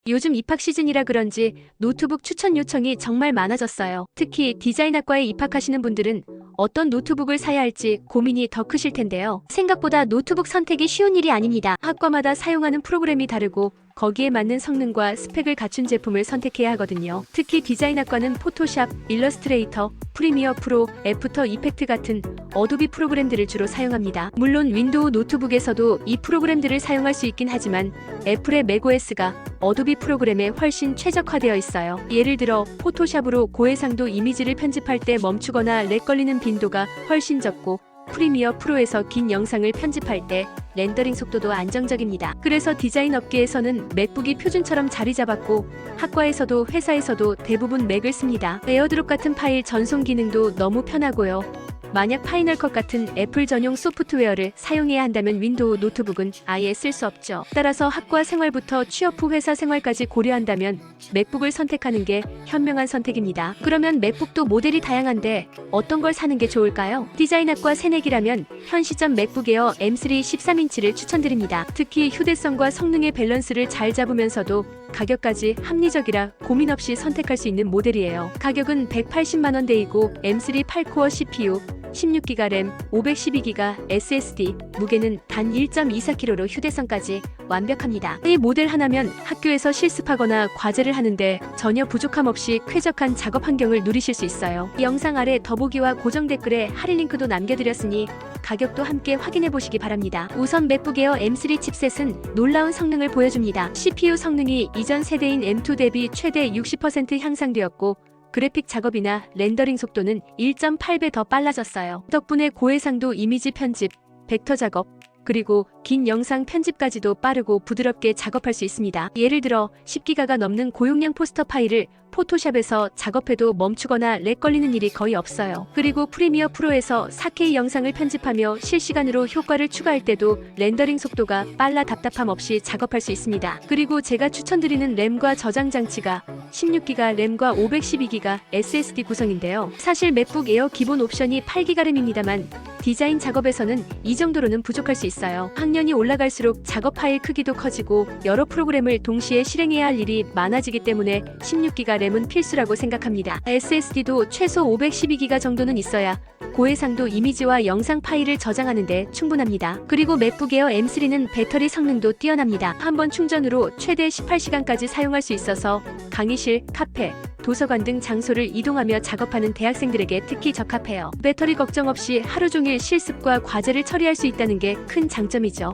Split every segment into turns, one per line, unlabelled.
요즘 입학 시즌이라 그런지 노트북 추천 요청이 정말 많아졌어요. 특히 디자인학과에 입학하시는 분들은 어떤 노트북을 사야 할지 고민이 더 크실 텐데요. 생각보다 노트북 선택이 쉬운 일이 아닙니다. 학과마다 사용하는 프로그램이 다르고 거기에 맞는 성능과 스펙을 갖춘 제품을 선택해야 하거든요. 특히 디자인학과는 포토샵, 일러스트레이터, 프리미어 프로, 애프터 이펙트 같은 어도비 프로그램들을 주로 사용합니다. 물론 윈도우 노트북에서도 이 프로그램들을 사용할 수 있긴 하지만 애플의 맥OS가 어도비 프로그램에 훨씬 최적화되어 있어요. 예를 들어 포토샵으로 고해상도 이미지를 편집할 때 멈추거나 렉 걸리는 빈도가 훨씬 적고 프리미어 프로에서 긴 영상을 편집할 때 렌더링 속도도 안정적입니다. 그래서 디자인 업계에서는 맥북이 표준처럼 자리 잡았고 학과에서도 회사에서도 대부분 맥을 씁니다. 에어드롭 같은 파일 전송 기능도 너무 편하고요. 만약 파이널 컷 같은 애플 전용 소프트웨어를 사용해야 한다면 윈도우 노트북은 아예 쓸 수 없죠. 따라서 학과 생활부터 취업 후 회사 생활까지 고려한다면 맥북을 선택하는 게 현명한 선택입니다. 그러면 맥북도 모델이 다양한데 어떤 걸 사는 게 좋을까요? 디자인학과 새내기라면 현 시점 맥북 에어 M3 13인치를 추천드립니다. 특히 휴대성과 성능의 밸런스를 잘 잡으면서도 가격까지 합리적이라 고민 없이 선택할 수 있는 모델이에요. 가격은 180만원대이고 M3 8코어 CPU, 16기가 램, 512기가 SSD, 무게는 단 1.24kg로 휴대성까지 완벽합니다. 이 모델 하나면 학교에서 실습하거나 과제를 하는데 전혀 부족함 없이 쾌적한 작업 환경을 누리실 수 있어요. 영상 아래 더보기와 고정 댓글에 할인 링크도 남겨드렸으니 가격도 함께 확인해 보시기 바랍니다. 우선 맥북 에어 M3 칩셋은 놀라운 성능을 보여줍니다. CPU 성능이 이전 세대인 M2 대비 최대 60% 향상되었고 그래픽 작업이나 렌더링 속도는 1.8배 더 빨라졌어요. 덕분에 고해상도 이미지 편집, 벡터 작업, 그리고 긴 영상 편집까지도 빠르고 부드럽게 작업할 수 있습니다. 예를 들어 10기가가 넘는 고용량 포스터 파일을 포토샵에서 작업해도 멈추거나 렉 걸리는 일이 거의 없어요. 그리고 프리미어 프로에서 4K 영상을 편집하며 실시간으로 효과를 추가할 때도 렌더링 속도가 빨라 답답함 없이 작업할 수 있습니다. 그리고 제가 추천드리는 램과 저장 장치가 16기가 램과 512기가 SSD 구성인데요. 사실 맥북 에어 기본 옵션이 8기가 램입니다만 디자인 작업에서는 이 정도로는 부족할 수 있어요. 학년이 올라갈수록 작업 파일 크기도 커지고 여러 프로그램을 동시에 실행해야 할 일이 많아지기 때문에 16기가 램은 필수라고 생각합니다. SSD도 최소 512기가 정도는 있어야 고해상도 이미지와 영상 파일을 저장하는데 충분합니다. 그리고 맥북 에어 M3는 배터리 성능도 뛰어납니다. 한번 충전으로 최대 18시간까지 사용할 수 있어서 강의실, 카페, 도서관 등 장소를 이동하며 작업하는 대학생들에게 특히 적합해요. 배터리 걱정 없이 하루 종일 실습과 과제를 처리할 수 있다는 게 큰 장점이죠.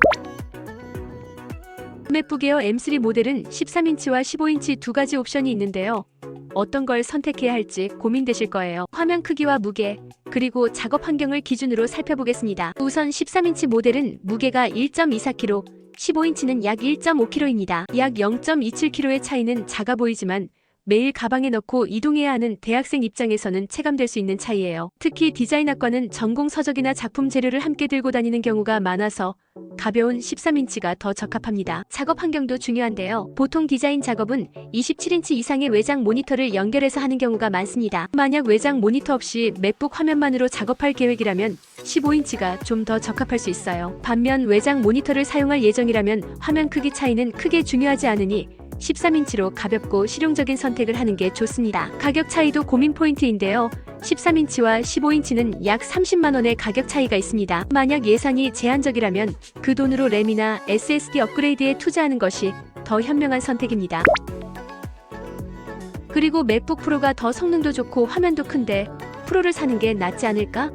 맥북 에어 M3 모델은 13인치와 15인치 두 가지 옵션이 있는데요. 어떤 걸 선택해야 할지 고민되실 거예요. 화면 크기와 무게, 그리고 작업 환경을 기준으로 살펴보겠습니다. 우선 13인치 모델은 무게가 1.24kg, 15인치는 약 1.5kg입니다. 약 0.27kg의 차이는 작아 보이지만 매일 가방에 넣고 이동해야 하는 대학생 입장에서는 체감될 수 있는 차이예요. 특히 디자인학과는 전공 서적이나 작품 재료를 함께 들고 다니는 경우가 많아서 가벼운 13인치가 더 적합합니다. 작업 환경도 중요한데요. 보통 디자인 작업은 27인치 이상의 외장 모니터를 연결해서 하는 경우가 많습니다. 만약 외장 모니터 없이 맥북 화면만으로 작업할 계획이라면 15인치가 좀 더 적합할 수 있어요. 반면 외장 모니터를 사용할 예정이라면 화면 크기 차이는 크게 중요하지 않으니 13인치로 가볍고 실용적인 선택을 하는 게 좋습니다. 가격 차이도 고민 포인트인데요. 13인치와 15인치는 약 30만원의 가격 차이가 있습니다. 만약 예산이 제한적이라면 그 돈으로 램이나 SSD 업그레이드에 투자하는 것이 더 현명한 선택입니다. 그리고 맥북 프로가 더 성능도 좋고 화면도 큰데 프로를 사는 게 낫지 않을까?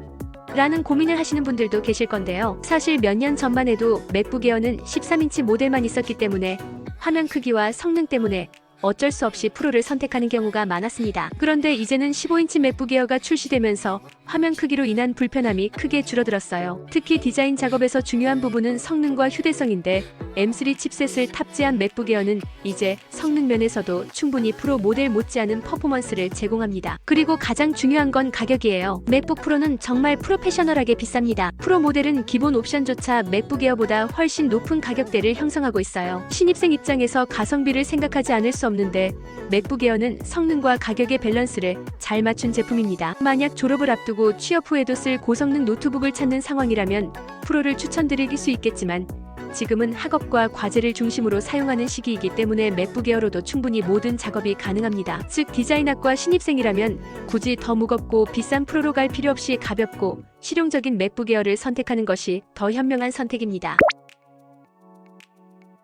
라는 고민을 하시는 분들도 계실 건데요. 사실 몇 년 전만 해도 맥북 에어는 13인치 모델만 있었기 때문에 화면 크기와 성능 때문에 어쩔 수 없이 프로를 선택하는 경우가 많았습니다. 그런데 이제는 15인치 맥북 에어가 출시되면서 화면 크기로 인한 불편함이 크게 줄어들었어요. 특히 디자인 작업에서 중요한 부분은 성능과 휴대성인데 M3 칩셋을 탑재한 맥북 에어는 이제 성능 면에서도 충분히 프로 모델 못지않은 퍼포먼스를 제공합니다. 그리고 가장 중요한 건 가격이에요. 맥북 프로는 정말 프로페셔널하게 비쌉니다. 프로 모델은 기본 옵션조차 맥북 에어보다 훨씬 높은 가격대를 형성하고 있어요. 신입생 입장에서 가성비를 생각하지 않을 수 없는데 맥북 에어는 성능과 가격의 밸런스를 잘 맞춘 제품입니다. 만약 졸업을 앞두고 취업 후에도 쓸 고성능 노트북을 찾는 상황이라면 프로를 추천드릴 수 있겠지만 지금은 학업과 과제를 중심으로 사용하는 시기이기 때문에 맥북 에어로도 충분히 모든 작업이 가능합니다. 즉 디자인학과 신입생이라면 굳이 더 무겁고 비싼 프로로 갈 필요 없이 가볍고 실용적인 맥북 에어를 선택하는 것이 더 현명한 선택입니다.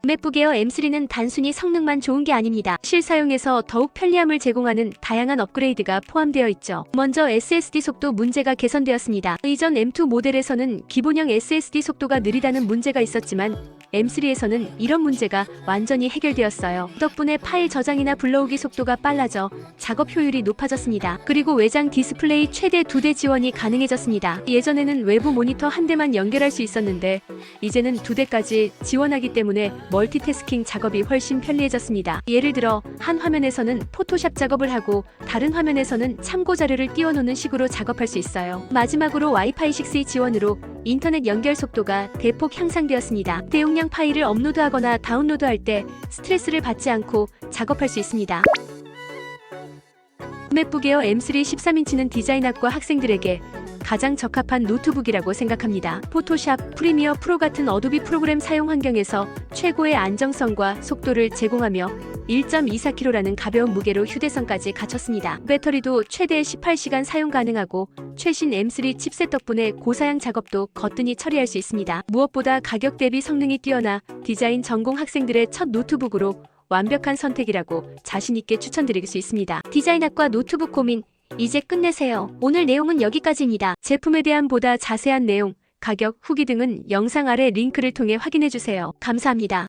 맥북 에어 M3는 단순히 성능만 좋은 게 아닙니다. 실사용에서 더욱 편리함을 제공하는 다양한 업그레이드가 포함되어 있죠. 먼저 SSD 속도 문제가 개선되었습니다. 이전 M2 모델에서는 기본형 SSD 속도가 느리다는 문제가 있었지만 M3에서는 이런 문제가 완전히 해결되었어요. 덕분에 파일 저장이나 불러오기 속도가 빨라져 작업 효율이 높아졌습니다. 그리고 외장 디스플레이 최대 2대 지원이 가능해졌습니다. 예전에는 외부 모니터 한 대만 연결할 수 있었는데 이제는 2대까지 지원하기 때문에 멀티태스킹 작업이 훨씬 편리해졌습니다. 예를 들어 한 화면에서는 포토샵 작업을 하고 다른 화면에서는 참고 자료를 띄워놓는 식으로 작업할 수 있어요. 마지막으로 와이파이 6 지원으로 인터넷 연결 속도가 대폭 향상되었습니다. 대용량 파일을 업로드하거나 다운로드할 때 스트레스를 받지 않고 작업할 수 있습니다. 맥북 에어 M3 13인치는 디자인학과 학생들에게 가장 적합한 노트북이라고 생각합니다. 포토샵, 프리미어 프로 같은 어도비 프로그램 사용 환경에서 최고의 안정성과 속도를 제공하며 1.24kg라는 가벼운 무게로 휴대성까지 갖췄습니다. 배터리도 최대 18시간 사용 가능하고 최신 M3 칩셋 덕분에 고사양 작업도 거뜬히 처리할 수 있습니다. 무엇보다 가격 대비 성능이 뛰어나 디자인 전공 학생들의 첫 노트북으로 완벽한 선택이라고 자신있게 추천드릴 수 있습니다. 디자인학과 노트북 고민 이제 끝내세요. 오늘 내용은 여기까지입니다. 제품에 대한 보다 자세한 내용, 가격, 후기 등은 영상 아래 링크를 통해 확인해주세요. 감사합니다.